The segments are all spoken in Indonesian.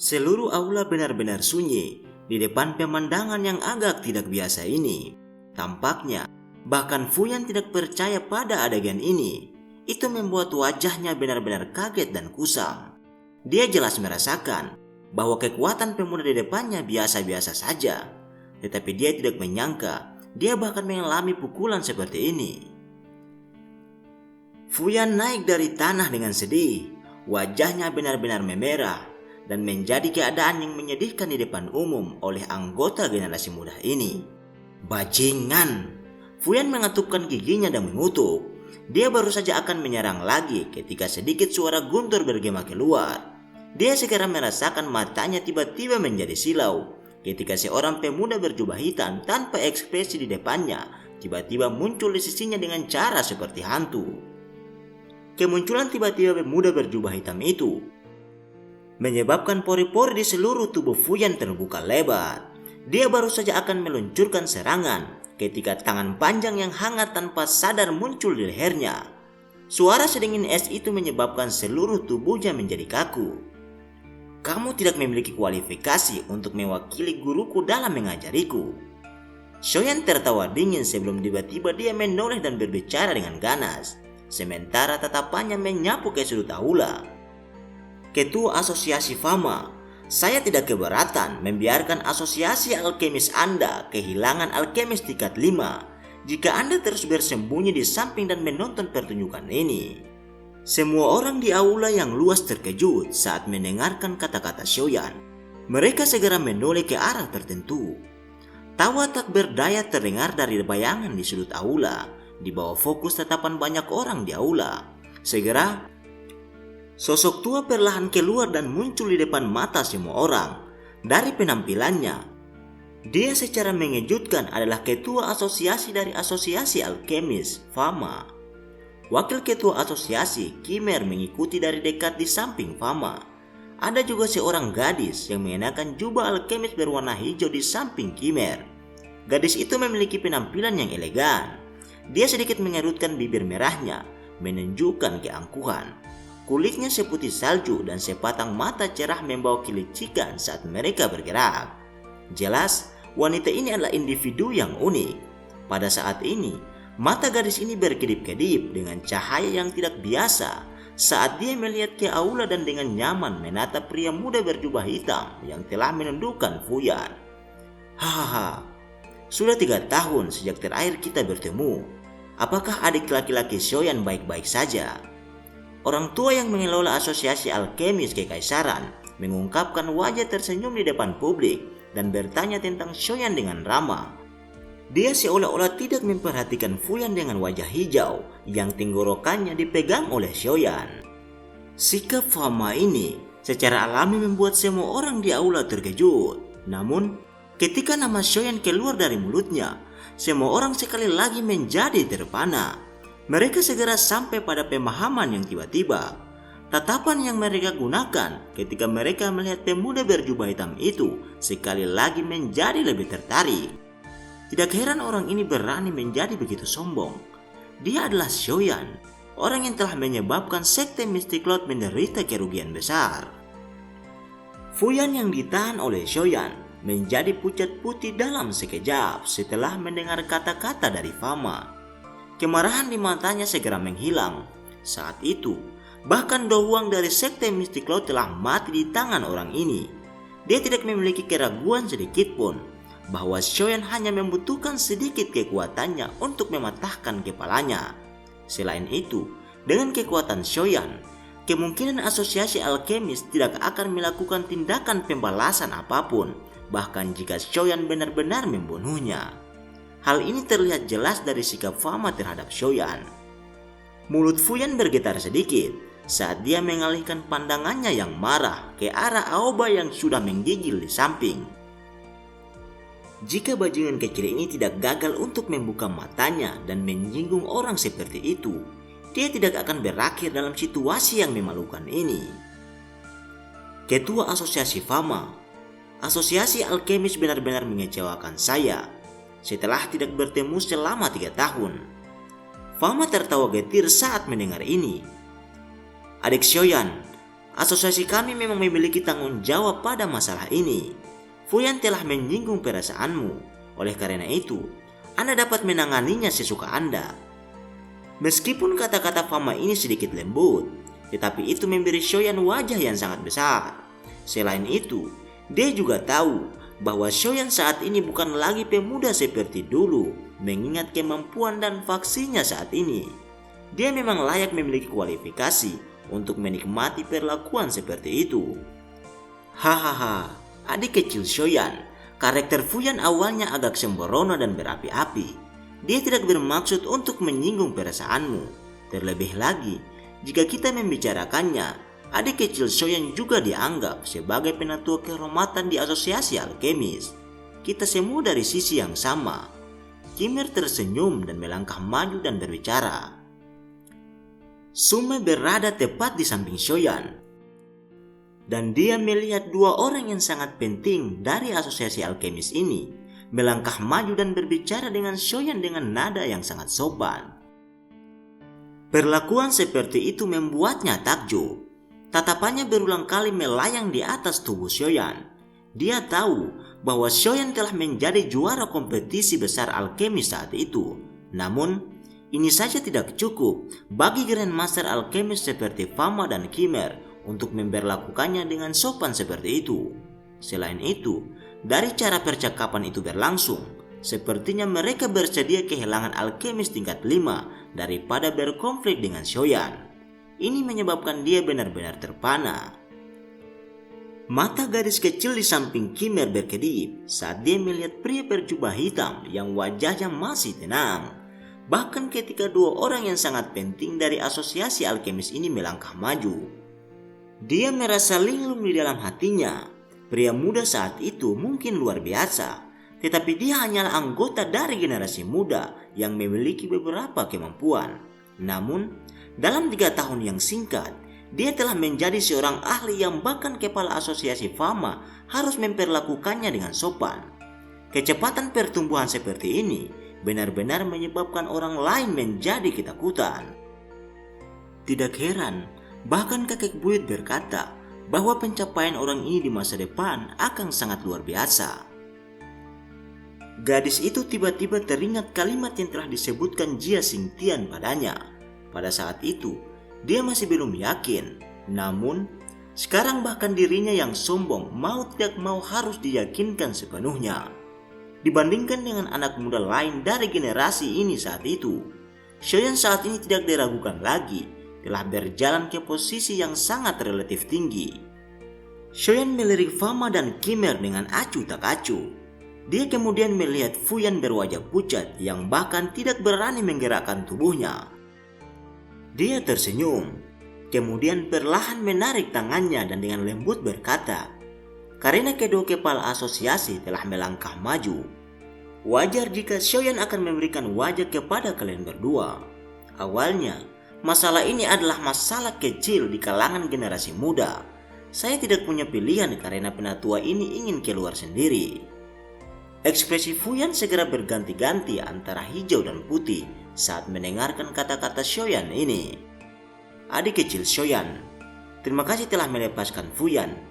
Seluruh aula benar-benar sunyi di depan pemandangan yang agak tidak biasa ini. Tampaknya, bahkan Fuyan tidak percaya pada adegan ini. Itu membuat wajahnya benar-benar kaget dan kusam. Dia jelas merasakan bahwa kekuatan pemuda di depannya biasa-biasa saja. Tetapi dia tidak menyangka dia bahkan mengalami pukulan seperti ini. Fuyan naik dari tanah dengan sedih. Wajahnya benar-benar memerah dan menjadi keadaan yang menyedihkan di depan umum oleh anggota generasi muda ini. Bajingan! Fuyan mengatupkan giginya dan mengutuk. Dia baru saja akan menyerang lagi ketika sedikit suara guntur bergema keluar. Dia segera merasakan matanya tiba-tiba menjadi silau ketika seorang pemuda berjubah hitam tanpa ekspresi di depannya tiba-tiba muncul di sisinya dengan cara seperti hantu. Kemunculan tiba-tiba pemuda berjubah hitam itu menyebabkan pori-pori di seluruh tubuh Fuyan terbuka lebar. Dia baru saja akan meluncurkan serangan ketika tangan panjang yang hangat tanpa sadar muncul di lehernya. Suara sedingin es itu menyebabkan seluruh tubuhnya menjadi kaku. Kamu tidak memiliki kualifikasi untuk mewakili guruku dalam mengajariku. Shoyan tertawa dingin sebelum tiba-tiba dia menoleh dan berbicara dengan ganas. Sementara tatapannya menyapu ke sudut aula. Ketua Asosiasi Fama, saya tidak keberatan membiarkan asosiasi alkemis Anda kehilangan alkemis tingkat 5 jika Anda terus bersembunyi di samping dan menonton pertunjukan ini. Semua orang di aula yang luas terkejut saat mendengarkan kata-kata Shoyan. Mereka segera menoleh ke arah tertentu. Tawa tak berdaya terdengar dari bayangan di sudut aula. Di bawah fokus tatapan banyak orang di aula. Segera, sosok tua perlahan keluar dan muncul di depan mata semua orang. Dari penampilannya, dia secara mengejutkan adalah ketua asosiasi dari Asosiasi Alkemis Fama. Wakil ketua asosiasi, Kimer, mengikuti dari dekat di samping Fama. Ada juga seorang gadis yang mengenakan jubah alkemis berwarna hijau di samping Kimer. Gadis itu memiliki penampilan yang elegan. Dia sedikit mengerutkan bibir merahnya, menunjukkan keangkuhan. Kulitnya seputih salju dan sepasang mata cerah membawa kelicikan saat mereka bergerak. Jelas, wanita ini adalah individu yang unik. Pada saat ini, mata gadis ini berkedip-kedip dengan cahaya yang tidak biasa saat dia melihat ke aula dan dengan nyaman menatap pria muda berjubah hitam yang telah menundukkan Fuyan. Hahaha, sudah 3 tahun sejak terakhir kita bertemu. Apakah adik laki-laki Shoyan baik-baik saja? Orang tua yang mengelola Asosiasi Alkemis Kekaisaran mengungkapkan wajah tersenyum di depan publik dan bertanya tentang Shoyan dengan ramah. Dia seolah-olah tidak memperhatikan Fuyan dengan wajah hijau yang tenggorokannya dipegang oleh Shoyan. Sikap Fama ini secara alami membuat semua orang di aula terkejut. Namun, ketika nama Shoyan keluar dari mulutnya, semua orang sekali lagi menjadi terpana. Mereka segera sampai pada pemahaman yang tiba-tiba. Tatapan yang mereka gunakan ketika mereka melihat pemuda berjubah hitam itu sekali lagi menjadi lebih tertarik. Tidak heran orang ini berani menjadi begitu sombong. Dia adalah Shoyan, orang yang telah menyebabkan sekte Mystic Cloud menderita kerugian besar. Fuyan yang ditahan oleh Shoyan menjadi pucat putih dalam sekejap setelah mendengar kata-kata dari Fama. Kemarahan di matanya segera menghilang. Saat itu, bahkan Dohuang dari sekte Mystic Cloud telah mati di tangan orang ini. Dia tidak memiliki keraguan sedikit pun bahwa Shoyan hanya membutuhkan sedikit kekuatannya untuk mematahkan kepalanya. Selain itu, dengan kekuatan Shoyan, kemungkinan Asosiasi Alkemis tidak akan melakukan tindakan pembalasan apapun, bahkan jika Shoyan benar-benar membunuhnya. Hal ini terlihat jelas dari sikap Fama terhadap Shoyan. Mulut Fuyan bergetar sedikit saat dia mengalihkan pandangannya yang marah ke arah Aoba yang sudah menggigil di samping. Jika bajingan kecil ini tidak gagal untuk membuka matanya dan menyinggung orang seperti itu, dia tidak akan berakhir dalam situasi yang memalukan ini. Ketua Asosiasi Fama, Asosiasi Alkemis benar-benar mengecewakan saya setelah tidak bertemu selama 3 tahun. Fama tertawa getir saat mendengar ini. Adik Shoyan, Asosiasi kami memang memiliki tanggung jawab pada masalah ini. Fuyan telah menyinggung perasaanmu. Oleh karena itu, Anda dapat menanganinya sesuka Anda. Meskipun kata-kata Fama ini sedikit lembut, tetapi itu memberi Shoyan wajah yang sangat besar. Selain itu, dia juga tahu bahwa Shoyan saat ini bukan lagi pemuda seperti dulu, mengingat kemampuan dan faksinya saat ini. Dia memang layak memiliki kualifikasi untuk menikmati perlakuan seperti itu. Hahaha, adik kecil Shoyan, karakter Fuyan awalnya agak sembrono dan berapi-api. Dia tidak bermaksud untuk menyinggung perasaanmu. Terlebih lagi, jika kita membicarakannya, adik kecil Shoyan juga dianggap sebagai penatua kehormatan di asosiasi alkemis. Kita semua dari sisi yang sama. Kimmer tersenyum dan melangkah maju dan berbicara. Sume berada tepat di samping Shoyan, dan dia melihat dua orang yang sangat penting dari asosiasi alkemis ini melangkah maju dan berbicara dengan Shoyan dengan nada yang sangat sopan. Perlakuan seperti itu membuatnya takjub. Tatapannya berulang kali melayang di atas tubuh Shoyan. Dia tahu bahwa Shoyan telah menjadi juara kompetisi besar alkemis saat itu. Namun, ini saja tidak cukup bagi Grandmaster alkemis seperti Fama dan Kimmer untuk memperlakukannya dengan sopan seperti itu. Selain itu, dari cara percakapan itu berlangsung, sepertinya mereka bersedia kehilangan alkemis tingkat 5 daripada berkonflik dengan Shoyan. Ini menyebabkan dia benar-benar terpana. Mata gadis kecil di samping Kimmer berkedip saat dia melihat pria berjubah hitam yang wajahnya masih tenang. Bahkan ketika dua orang yang sangat penting dari asosiasi alkemis ini melangkah maju. Dia merasa linglung di dalam hatinya. Pria muda saat itu mungkin luar biasa, tetapi dia hanyalah anggota dari generasi muda yang memiliki beberapa kemampuan. Namun, dalam 3 tahun yang singkat, dia telah menjadi seorang ahli yang bahkan kepala asosiasi Fama harus memperlakukannya dengan sopan. Kecepatan pertumbuhan seperti ini benar-benar menyebabkan orang lain menjadi ketakutan. Tidak heran, bahkan kakek buyut berkata bahwa pencapaian orang ini di masa depan akan sangat luar biasa. Gadis itu tiba-tiba teringat kalimat yang telah disebutkan Jia Xingtian padanya. Pada saat itu, dia masih belum yakin. Namun, sekarang bahkan dirinya yang sombong mau tidak mau harus diyakinkan sepenuhnya. Dibandingkan dengan anak muda lain dari generasi ini saat itu, Shoyan saat ini tidak diragukan lagi, telah berjalan ke posisi yang sangat relatif tinggi. Shoyan melirik Fama dan Kimmer dengan acuh tak acuh. Dia kemudian melihat Fuyan berwajah pucat yang bahkan tidak berani menggerakkan tubuhnya. Dia tersenyum, kemudian perlahan menarik tangannya dan dengan lembut berkata, karena kedua kepala asosiasi telah melangkah maju, wajar jika Shoyan akan memberikan wajah kepada kalian berdua. Awalnya, masalah ini adalah masalah kecil di kalangan generasi muda. Saya tidak punya pilihan karena penatua ini ingin keluar sendiri. Ekspresi Fuyan segera berganti-ganti antara hijau dan putih saat mendengarkan kata-kata Shoyan ini. Adik kecil Shoyan, terima kasih telah melepaskan Fuyan.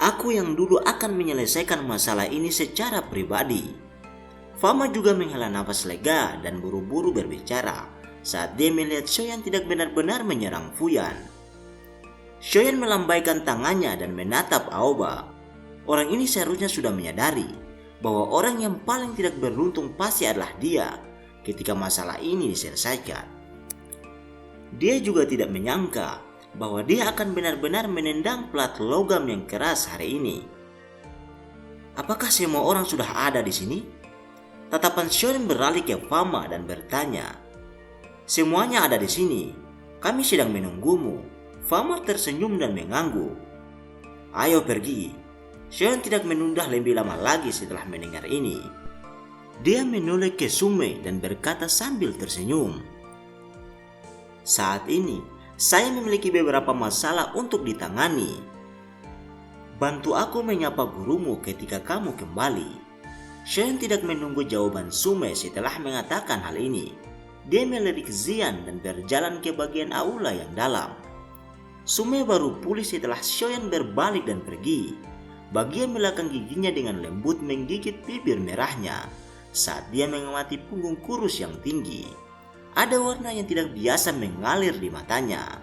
Aku yang dulu akan menyelesaikan masalah ini secara pribadi. Fama juga menghela nafas lega dan buru-buru berbicara saat dia melihat Shoyan tidak benar-benar menyerang Fuyan. Shoyan melambaikan tangannya dan menatap Aoba. Orang ini seharusnya sudah menyadari bahwa orang yang paling tidak beruntung pasti adalah dia ketika masalah ini diselesaikan. Dia juga tidak menyangka bahwa dia akan benar-benar menendang plat logam yang keras hari ini. Apakah semua orang sudah ada di sini? Tatapan Shoyan beralih ke Fama dan bertanya, semuanya ada di sini. Kami sedang menunggumu. Fama tersenyum dan mengangguk. Ayo pergi. Shoyan tidak menunda lebih lama lagi setelah mendengar ini. Dia menoleh ke Sume dan berkata sambil tersenyum, saat ini, saya memiliki beberapa masalah untuk ditangani. Bantu aku menyapa gurumu ketika kamu kembali. Shoyan tidak menunggu jawaban Sume setelah mengatakan hal ini. Dia melirik Xian dan berjalan ke bagian aula yang dalam. Sume baru pulih setelah Shoyan berbalik dan pergi. Bagian belakang giginya dengan lembut menggigit bibir merahnya saat dia mengamati punggung kurus yang tinggi. Ada warna yang tidak biasa mengalir di matanya.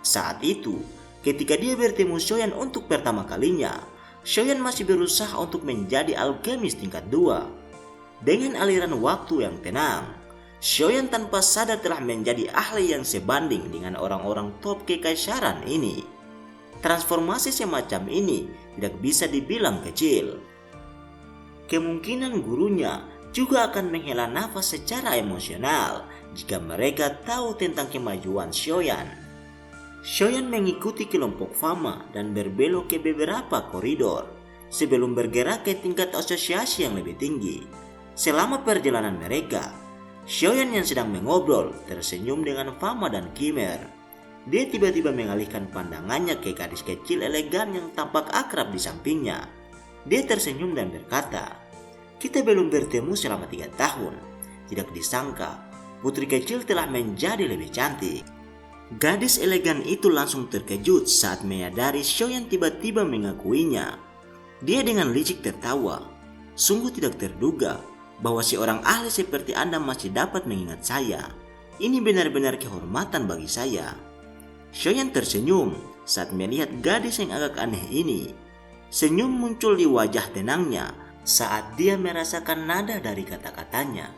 Saat itu, ketika dia bertemu Shoyan untuk pertama kalinya, Shoyan masih berusaha untuk menjadi alkemis tingkat 2. Dengan aliran waktu yang tenang, Shoyan tanpa sadar telah menjadi ahli yang sebanding dengan orang-orang top kekaisaran ini. Transformasi semacam ini tidak bisa dibilang kecil. Kemungkinan gurunya juga akan menghela nafas secara emosional jika mereka tahu tentang kemajuan Shoyan. Shoyan mengikuti kelompok Fama dan berbelok ke beberapa koridor sebelum bergerak ke tingkat asosiasi yang lebih tinggi. Selama perjalanan mereka, Shoyan yang sedang mengobrol tersenyum dengan Fama dan Kimmer. Dia tiba-tiba mengalihkan pandangannya ke gadis kecil elegan yang tampak akrab di sampingnya. Dia tersenyum dan berkata, "Kita belum bertemu selama 3 tahun. Tidak disangka, putri kecil telah menjadi lebih cantik." Gadis elegan itu langsung terkejut saat menyadari Shoyan tiba-tiba mengakuinya. Dia dengan licik tertawa. "Sungguh tidak terduga bahwa seorang ahli seperti Anda masih dapat mengingat saya. Ini benar-benar kehormatan bagi saya." Shoyan tersenyum saat melihat gadis yang agak aneh ini. Senyum muncul di wajah tenangnya saat dia merasakan nada dari kata-katanya.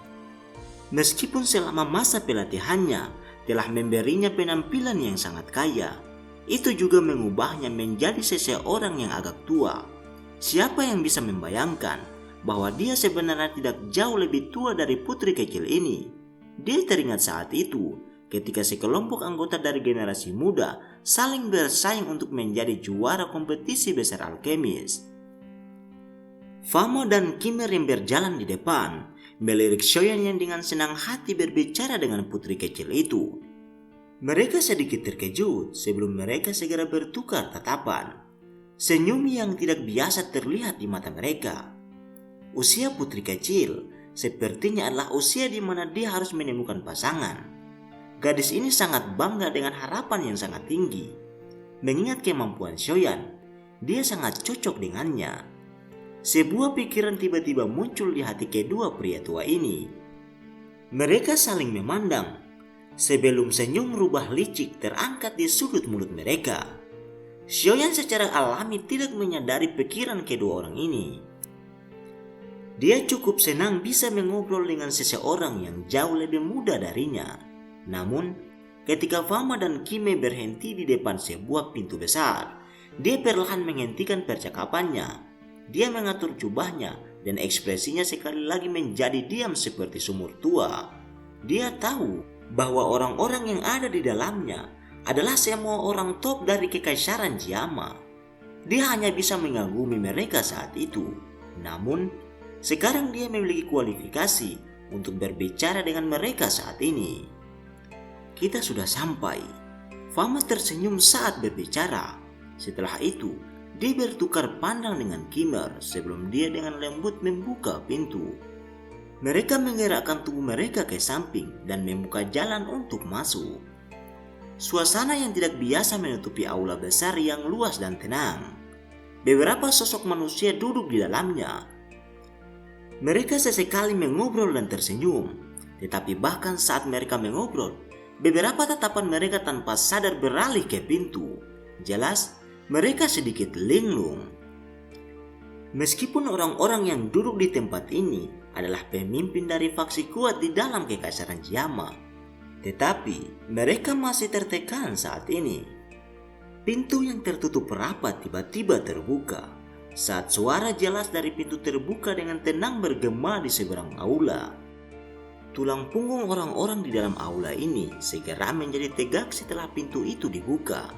Meskipun selama masa pelatihannya telah memberinya penampilan yang sangat kaya, itu juga mengubahnya menjadi seseorang yang agak tua. Siapa yang bisa membayangkan bahwa dia sebenarnya tidak jauh lebih tua dari putri kecil ini? Dia teringat saat itu ketika sekelompok anggota dari generasi muda saling bersaing untuk menjadi juara kompetisi besar alkemis. Fama dan Kimmer yang berjalan di depan melirik Shoyan yang dengan senang hati berbicara dengan putri kecil itu. Mereka sedikit terkejut sebelum mereka segera bertukar tatapan. Senyum yang tidak biasa terlihat di mata mereka. Usia putri kecil sepertinya adalah usia di mana dia harus menemukan pasangan. Gadis ini sangat bangga dengan harapan yang sangat tinggi. Mengingat kemampuan Shoyan, dia sangat cocok dengannya. Sebuah pikiran tiba-tiba muncul di hati kedua pria tua ini. Mereka saling memandang sebelum senyum rubah licik terangkat di sudut mulut mereka. Shoyan secara alami tidak menyadari pikiran kedua orang ini. Dia cukup senang bisa mengobrol dengan seseorang yang jauh lebih muda darinya. Namun, ketika Fama dan Kime berhenti di depan sebuah pintu besar, dia perlahan menghentikan percakapannya. Dia mengatur jubahnya dan ekspresinya sekali lagi menjadi diam seperti sumur tua. Dia tahu bahwa orang-orang yang ada di dalamnya adalah semua orang top dari kekaisaran Jiyama. Dia hanya bisa mengagumi mereka saat itu. Namun, sekarang dia memiliki kualifikasi untuk berbicara dengan mereka saat ini. "Kita sudah sampai." Fama tersenyum saat berbicara. Setelah itu, dia bertukar pandang dengan Kimmer sebelum dia dengan lembut membuka pintu. Mereka menggerakkan tubuh mereka ke samping dan membuka jalan untuk masuk. Suasana yang tidak biasa menutupi aula besar yang luas dan tenang. Beberapa sosok manusia duduk di dalamnya. Mereka sesekali mengobrol dan tersenyum, tetapi bahkan saat mereka mengobrol, beberapa tatapan mereka tanpa sadar beralih ke pintu. Jelas, mereka sedikit linglung. Meskipun orang-orang yang duduk di tempat ini adalah pemimpin dari faksi kuat di dalam kekaisaran Jiyama, tetapi mereka masih tertekan saat ini. Pintu yang tertutup rapat tiba-tiba terbuka saat suara jelas dari pintu terbuka dengan tenang bergema di seberang aula. Tulang punggung orang-orang di dalam aula ini segera menjadi tegak setelah pintu itu dibuka.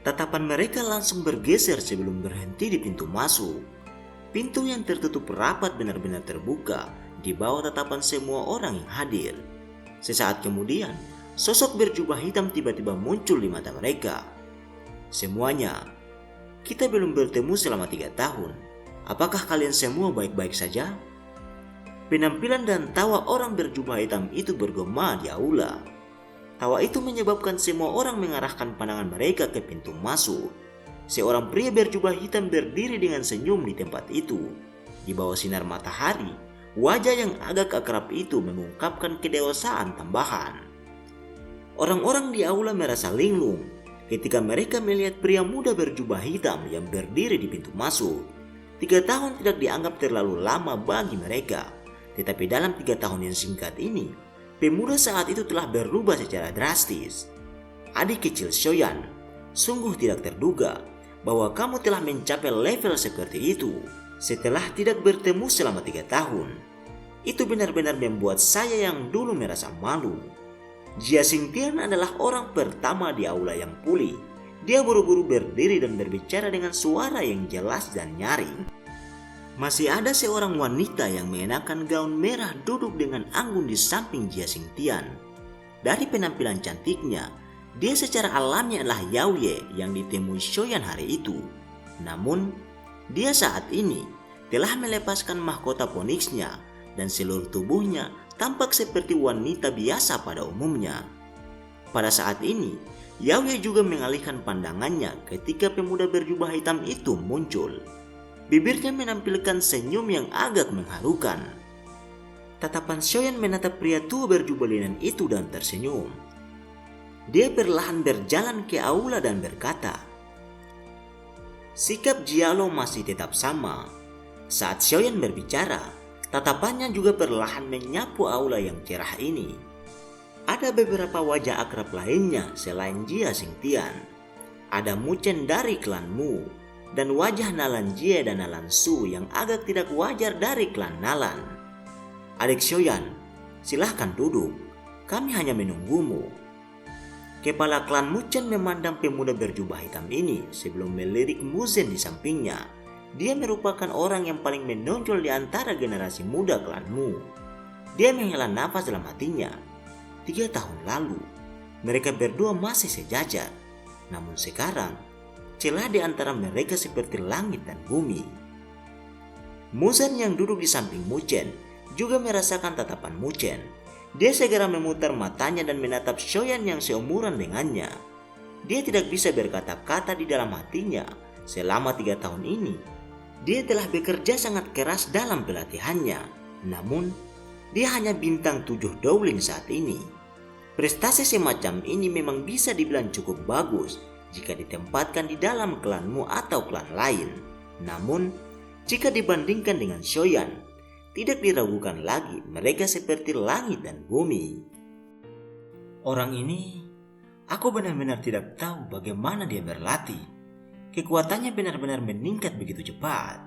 Tatapan mereka langsung bergeser sebelum berhenti di pintu masuk. Pintu yang tertutup rapat benar-benar terbuka di bawah tatapan semua orang yang hadir. Sesaat kemudian, sosok berjubah hitam tiba-tiba muncul di mata mereka. "Semuanya, kita belum bertemu selama 3 tahun. Apakah kalian semua baik-baik saja?" Penampilan dan tawa orang berjubah hitam itu bergema di aula. Tawa itu menyebabkan semua orang mengarahkan pandangan mereka ke pintu masuk. Seorang pria berjubah hitam berdiri dengan senyum di tempat itu. Di bawah sinar matahari, wajah yang agak akrab itu mengungkapkan kedewasaan tambahan. Orang-orang di aula merasa linglung ketika mereka melihat pria muda berjubah hitam yang berdiri di pintu masuk. 3 tahun tidak dianggap terlalu lama bagi mereka, tetapi dalam 3 tahun yang singkat ini, pemuda saat itu telah berubah secara drastis. Adik kecil Shoyan, sungguh tidak terduga bahwa kamu telah mencapai level seperti itu setelah tidak bertemu selama 3 tahun. Itu benar-benar membuat saya yang dulu merasa malu. Jia Xingtian adalah orang pertama di aula yang pulih. Dia buru-buru berdiri dan berbicara dengan suara yang jelas dan nyaring. Masih ada seorang wanita yang mengenakan gaun merah duduk dengan anggun di samping Jia Xingtian. Dari penampilan cantiknya, dia secara alami adalah Yao Ye yang ditemui Shoyan hari itu. Namun, dia saat ini telah melepaskan mahkota poniksnya dan seluruh tubuhnya tampak seperti wanita biasa pada umumnya. Pada saat ini, Yao Ye juga mengalihkan pandangannya ketika pemuda berjubah hitam itu muncul. Bibirnya menampilkan senyum yang agak mengharukan. Tatapan Shoyan menatap pria tua berjubah linen itu dan tersenyum. Dia perlahan berjalan ke aula dan berkata, sikap Jialo masih tetap sama. Saat Shoyan berbicara, tatapannya juga perlahan menyapu aula yang cerah ini. Ada beberapa wajah akrab lainnya selain Jia Xingtian. Ada Mu Chen dari klan Mu, dan wajah Nalan Jie dan Nalan Su yang agak tidak wajar dari klan Nalan. Adik Shoyan, silahkan duduk. Kami hanya menunggumu. Kepala klan Mu Chen memandang pemuda berjubah hitam ini sebelum melirik Mu Zhen di sampingnya. Dia merupakan orang yang paling menonjol di antara generasi muda klan Mu. Dia menghela nafas dalam hatinya. 3 tahun lalu, mereka berdua masih sejajar. Namun sekarang, celah di antara mereka seperti langit dan bumi. Mu Zhen yang duduk di samping Mu Chen juga merasakan tatapan Mu Chen. Dia segera memutar matanya dan menatap Shoyan yang seumuran dengannya. Dia tidak bisa berkata-kata di dalam hatinya. Selama 3 tahun ini, dia telah bekerja sangat keras dalam pelatihannya. Namun, dia hanya bintang 7 Dowling saat ini. Prestasi semacam ini memang bisa dibilang cukup bagus jika ditempatkan di dalam klanmu atau klan lain. Namun, jika dibandingkan dengan Shoyan, tidak diragukan lagi mereka seperti langit dan bumi. Orang ini, aku benar-benar tidak tahu bagaimana dia berlatih. Kekuatannya benar-benar meningkat begitu cepat.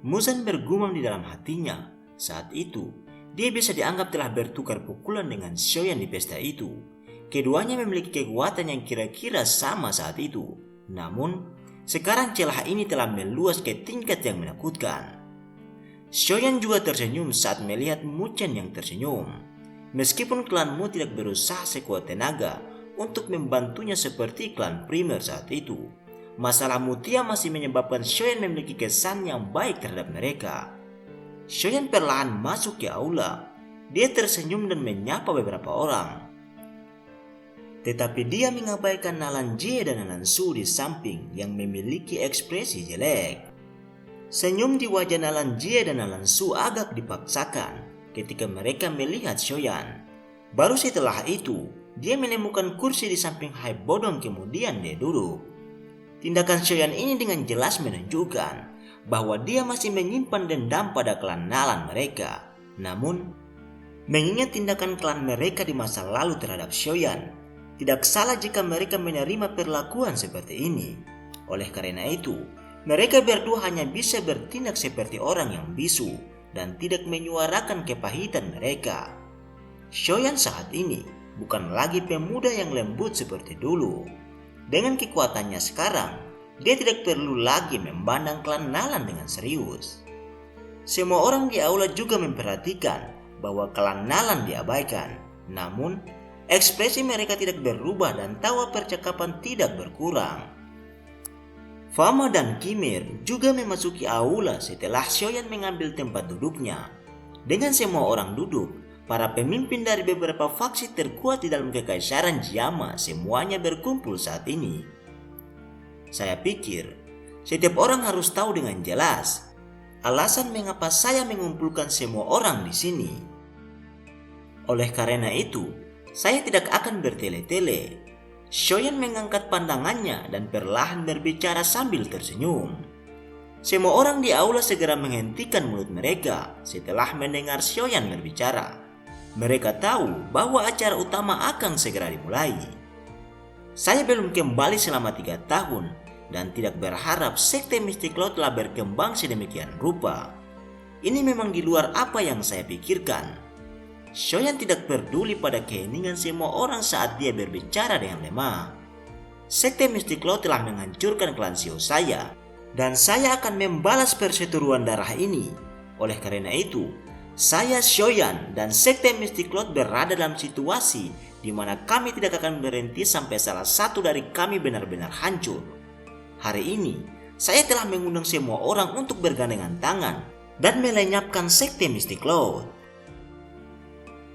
Mu Zhen bergumam di dalam hatinya. Saat itu, dia bisa dianggap telah bertukar pukulan dengan Shoyan di pesta itu. Keduanya memiliki kekuatan yang kira-kira sama saat itu. Namun, sekarang celah ini telah meluas ke tingkat yang menakutkan. Shoyan juga tersenyum saat melihat Mu Chen yang tersenyum. Meskipun klanmu tidak berusaha sekuat tenaga untuk membantunya seperti klan primer saat itu, masalah mutia masih menyebabkan Shoyan memiliki kesan yang baik terhadap mereka. Shoyan perlahan masuk ke aula. Dia tersenyum dan menyapa beberapa orang. Tetapi dia mengabaikan Nalan Jie dan Nalan Su di samping yang memiliki ekspresi jelek. Senyum di wajah Nalan Jie dan Nalan Su agak dipaksakan ketika mereka melihat Shoyan. Baru setelah itu, dia menemukan kursi di samping Hai Bodong kemudian dia duduk. Tindakan Shoyan ini dengan jelas menunjukkan bahwa dia masih menyimpan dendam pada klan Nalan mereka. Namun, mengingat tindakan klan mereka di masa lalu terhadap Shoyan, tidak salah jika mereka menerima perlakuan seperti ini. Oleh karena itu, mereka berdua hanya bisa bertindak seperti orang yang bisu dan tidak menyuarakan kepahitan mereka. Shoyan saat ini bukan lagi pemuda yang lembut seperti dulu. Dengan kekuatannya sekarang, dia tidak perlu lagi memandang klan Nalan dengan serius. Semua orang di aula juga memperhatikan bahwa klan Nalan diabaikan. Namun, ekspresi mereka tidak berubah dan tawa percakapan tidak berkurang. Fama dan Kimir juga memasuki aula setelah Shoyan mengambil tempat duduknya. Dengan semua orang duduk, para pemimpin dari beberapa faksi terkuat di dalam kekaisaran Jiyama semuanya berkumpul saat ini. Saya pikir setiap orang harus tahu dengan jelas alasan mengapa saya mengumpulkan semua orang di sini. Oleh karena itu, saya tidak akan bertele-tele. Shoyan mengangkat pandangannya dan perlahan berbicara sambil tersenyum. Semua orang di aula segera menghentikan mulut mereka setelah mendengar Shoyan berbicara. Mereka tahu bahwa acara utama akan segera dimulai. Saya belum kembali selama 3 tahun dan tidak berharap sekte Mystic Cloud telah berkembang sedemikian rupa. Ini memang di luar apa yang saya pikirkan. Shoyan tidak peduli pada keheningan semua orang saat dia berbicara dengan lemah. Sekte Mystic Cloud telah menghancurkan klan Xiao saya, dan saya akan membalas perseteruan darah ini. Oleh karena itu, saya, Shoyan, dan sekte Mystic Cloud berada dalam situasi di mana kami tidak akan berhenti sampai salah satu dari kami benar-benar hancur. Hari ini, saya telah mengundang semua orang untuk bergandengan tangan dan melenyapkan sekte Mystic Cloud.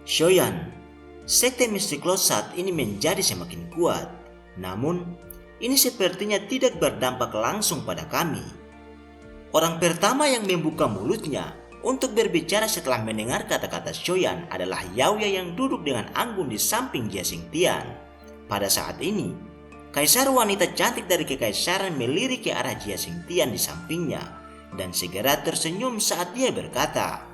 Shoyan, sekte Mystic Cloud saat ini menjadi semakin kuat. Namun, ini sepertinya tidak berdampak langsung pada kami. Orang pertama yang membuka mulutnya untuk berbicara setelah mendengar kata-kata Shoyan adalah Yaoya yang duduk dengan anggun di samping Jia Xingtian. Pada saat ini, kaisar wanita cantik dari kekaisaran melirik ke arah Jia Xingtian di sampingnya dan segera tersenyum saat dia berkata,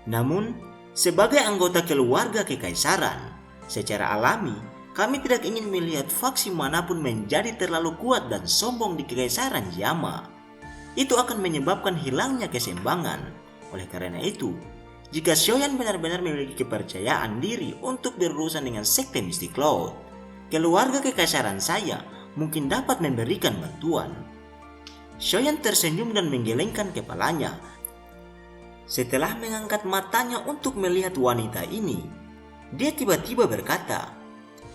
"Namun, sebagai anggota keluarga kekaisaran, secara alami kami tidak ingin melihat faksi manapun menjadi terlalu kuat dan sombong di kekaisaran Jiyama. Itu akan menyebabkan hilangnya keseimbangan. Oleh karena itu, jika Shoyan benar-benar memiliki kepercayaan diri untuk berurusan dengan sekte Mystic Cloud, keluarga kekaisaran saya mungkin dapat memberikan bantuan." Shoyan tersenyum dan menggelengkan kepalanya. Setelah mengangkat matanya untuk melihat wanita ini, dia tiba-tiba berkata,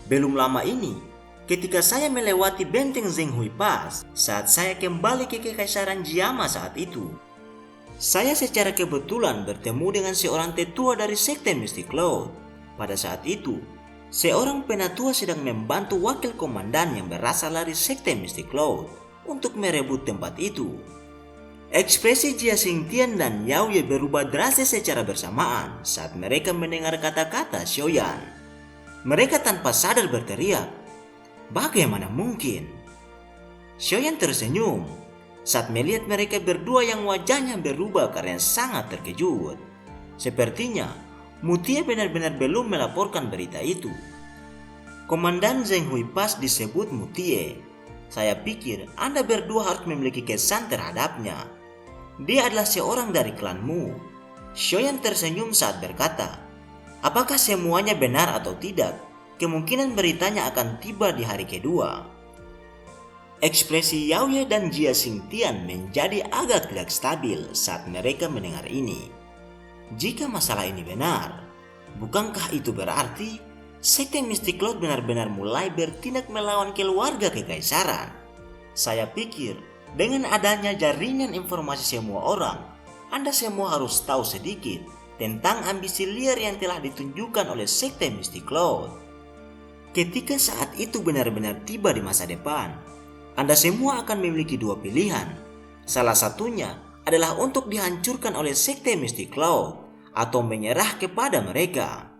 "Belum lama ini, ketika saya melewati benteng Zhenghui Pass saat saya kembali ke kekaisaran Jiyama saat itu, saya secara kebetulan bertemu dengan seorang tetua dari sekte Mystic Cloud. Pada saat itu, seorang penatua sedang membantu wakil komandan yang berasal dari sekte Mystic Cloud untuk merebut tempat itu." Ekspresi Jia Xingtian dan Yaoya berubah drastis secara bersamaan saat mereka mendengar kata-kata Shoyan. Mereka tanpa sadar berteriak, "Bagaimana mungkin?" Shoyan tersenyum saat melihat mereka berdua yang wajahnya berubah karena sangat terkejut. Sepertinya Mutia benar-benar belum melaporkan berita itu. Komandan Zhenghui Pass disebut Mutie. Saya pikir Anda berdua harus memiliki kesan terhadapnya. Dia adalah seorang dari klanmu. Shoyan tersenyum saat berkata, "Apakah semuanya benar atau tidak? Kemungkinan beritanya akan tiba di hari kedua." Ekspresi Yaoya dan Jia Xingtian menjadi agak tidak stabil saat mereka mendengar ini. Jika masalah ini benar, bukankah itu berarti sekte Mystic Cloud benar-benar mulai bertindak melawan keluarga kekaisaran? Saya pikir dengan adanya jaringan informasi semua orang, Anda semua harus tahu sedikit tentang ambisi liar yang telah ditunjukkan oleh sekte Mystic Cloud. Ketika saat itu benar-benar tiba di masa depan, Anda semua akan memiliki 2 pilihan. Salah satunya adalah untuk dihancurkan oleh sekte Mystic Cloud atau menyerah kepada mereka.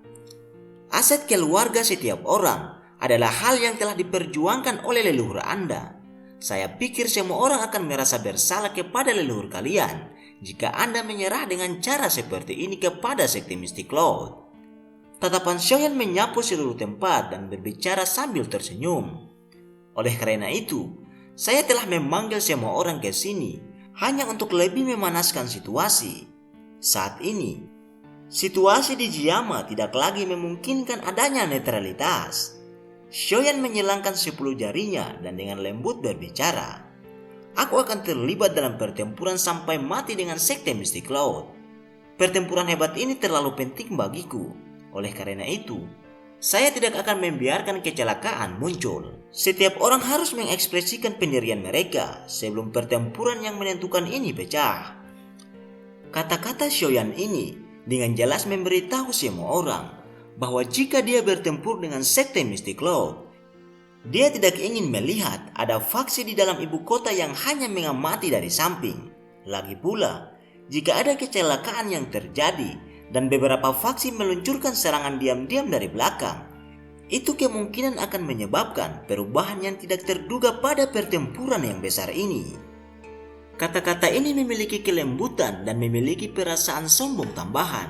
Aset keluarga setiap orang adalah hal yang telah diperjuangkan oleh leluhur Anda. Saya pikir semua orang akan merasa bersalah kepada leluhur kalian jika Anda menyerah dengan cara seperti ini kepada sekte Mystic Cloud. Tatapan Shoyan menyapu seluruh tempat dan berbicara sambil tersenyum. Oleh karena itu, saya telah memanggil semua orang ke sini hanya untuk lebih memanaskan situasi. Saat ini, situasi di Jiyama tidak lagi memungkinkan adanya netralitas. Shoyan menyilangkan 10 jarinya dan dengan lembut berbicara, "Aku akan terlibat dalam pertempuran sampai mati dengan sekte Mystic Cloud. Pertempuran hebat ini terlalu penting bagiku. Oleh karena itu, saya tidak akan membiarkan kecelakaan muncul. Setiap orang harus mengekspresikan pendirian mereka sebelum pertempuran yang menentukan ini pecah." Kata-kata Shoyan ini dengan jelas memberitahu semua orang bahwa jika dia bertempur dengan sekte Mystic Lord, dia tidak ingin melihat ada faksi di dalam ibu kota yang hanya mengamati dari samping. Lagi pula, jika ada kecelakaan yang terjadi dan beberapa faksi meluncurkan serangan diam-diam dari belakang, itu kemungkinan akan menyebabkan perubahan yang tidak terduga pada pertempuran yang besar ini. Kata-kata ini memiliki kelembutan dan memiliki perasaan sombong tambahan.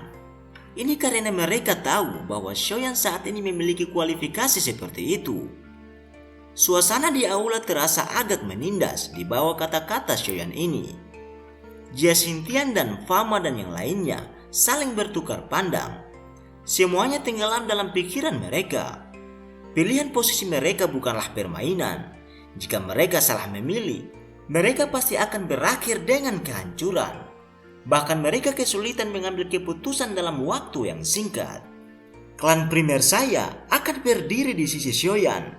Ini karena mereka tahu bahwa Shoyan saat ini memiliki kualifikasi seperti itu. Suasana di aula terasa agak menindas di bawah kata-kata Shoyan ini. Jia Xingtian dan Fama dan yang lainnya saling bertukar pandang. Semuanya tenggelam dalam pikiran mereka. Pilihan posisi mereka bukanlah permainan. Jika mereka salah memilih, mereka pasti akan berakhir dengan kehancuran. Bahkan mereka kesulitan mengambil keputusan dalam waktu yang singkat. Klan primer saya akan berdiri di sisi Shoyan.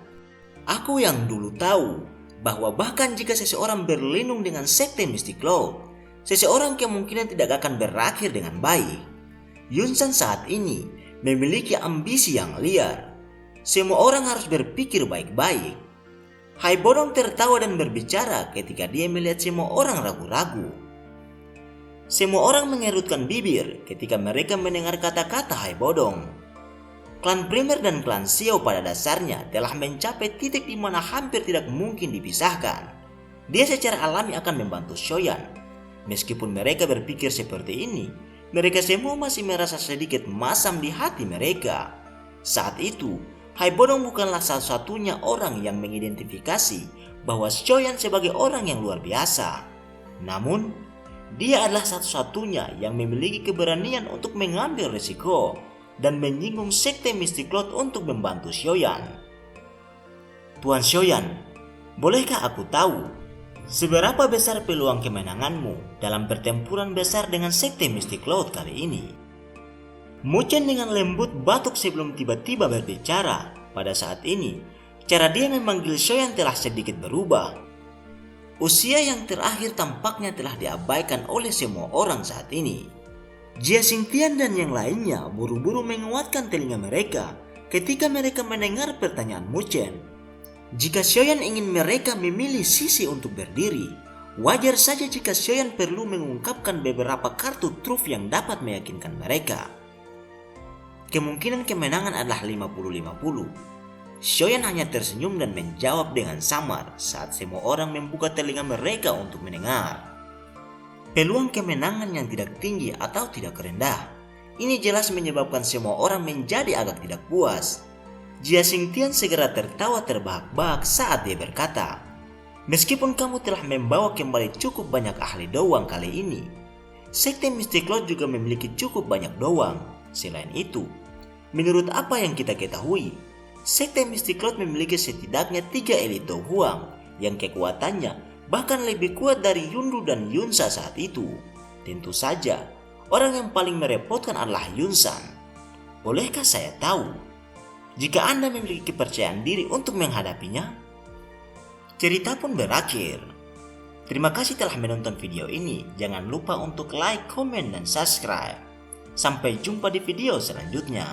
Aku yang dulu tahu bahwa bahkan jika seseorang berlindung dengan sekte Mystic Lord, seseorang kemungkinan tidak akan berakhir dengan baik. Yunsan saat ini memiliki ambisi yang liar. Semua orang harus berpikir baik-baik. Hai Bodong tertawa dan berbicara ketika dia melihat semua orang ragu-ragu. Semua orang mengerutkan bibir ketika mereka mendengar kata-kata Hai Bodong. Klan primer dan klan Xiao pada dasarnya telah mencapai titik di mana hampir tidak mungkin dipisahkan. Dia secara alami akan membantu Shoyan. Meskipun mereka berpikir seperti ini, mereka semua masih merasa sedikit masam di hati mereka. Saat itu, Hai Bodong bukanlah satu-satunya orang yang mengidentifikasi bahwa Shoyan sebagai orang yang luar biasa. Namun, dia adalah satu-satunya yang memiliki keberanian untuk mengambil risiko dan menyinggung sekte Mystic Lord untuk membantu Shoyan. Tuan Shoyan, bolehkah aku tahu seberapa besar peluang kemenanganmu dalam pertempuran besar dengan sekte Mystic Lord kali ini? Mu Chen dengan lembut batuk sebelum tiba-tiba berbicara. Pada saat ini, cara dia memanggil Shoyan telah sedikit berubah. Usia yang terakhir tampaknya telah diabaikan oleh semua orang saat ini. Jia Xingtian dan yang lainnya buru-buru menguatkan telinga mereka ketika mereka mendengar pertanyaan Mu Chen. Jika Shoyan ingin mereka memilih sisi untuk berdiri, wajar saja jika Shoyan perlu mengungkapkan beberapa kartu truf yang dapat meyakinkan mereka. Kemungkinan kemenangan adalah 50-50. Shoyan hanya tersenyum dan menjawab dengan samar saat semua orang membuka telinga mereka untuk mendengar. Peluang kemenangan yang tidak tinggi atau tidak rendah. Ini jelas menyebabkan semua orang menjadi agak tidak puas. Jia Xingtian segera tertawa terbahak-bahak saat dia berkata, "Meskipun kamu telah membawa kembali cukup banyak ahli doang kali ini, sekte Mystic Lord juga memiliki cukup banyak doang. Selain itu, menurut apa yang kita ketahui, sekte Mystic Lord memiliki setidaknya 3 elit Do Huang yang kekuatannya bahkan lebih kuat dari Yundu dan Yunsa saat itu. Tentu saja, orang yang paling merepotkan adalah Yunsan. Bolehkah saya tahu jika Anda memiliki kepercayaan diri untuk menghadapinya?" Cerita pun berakhir. Terima kasih telah menonton video ini. Jangan lupa untuk like, komen, dan subscribe. Sampai jumpa di video selanjutnya.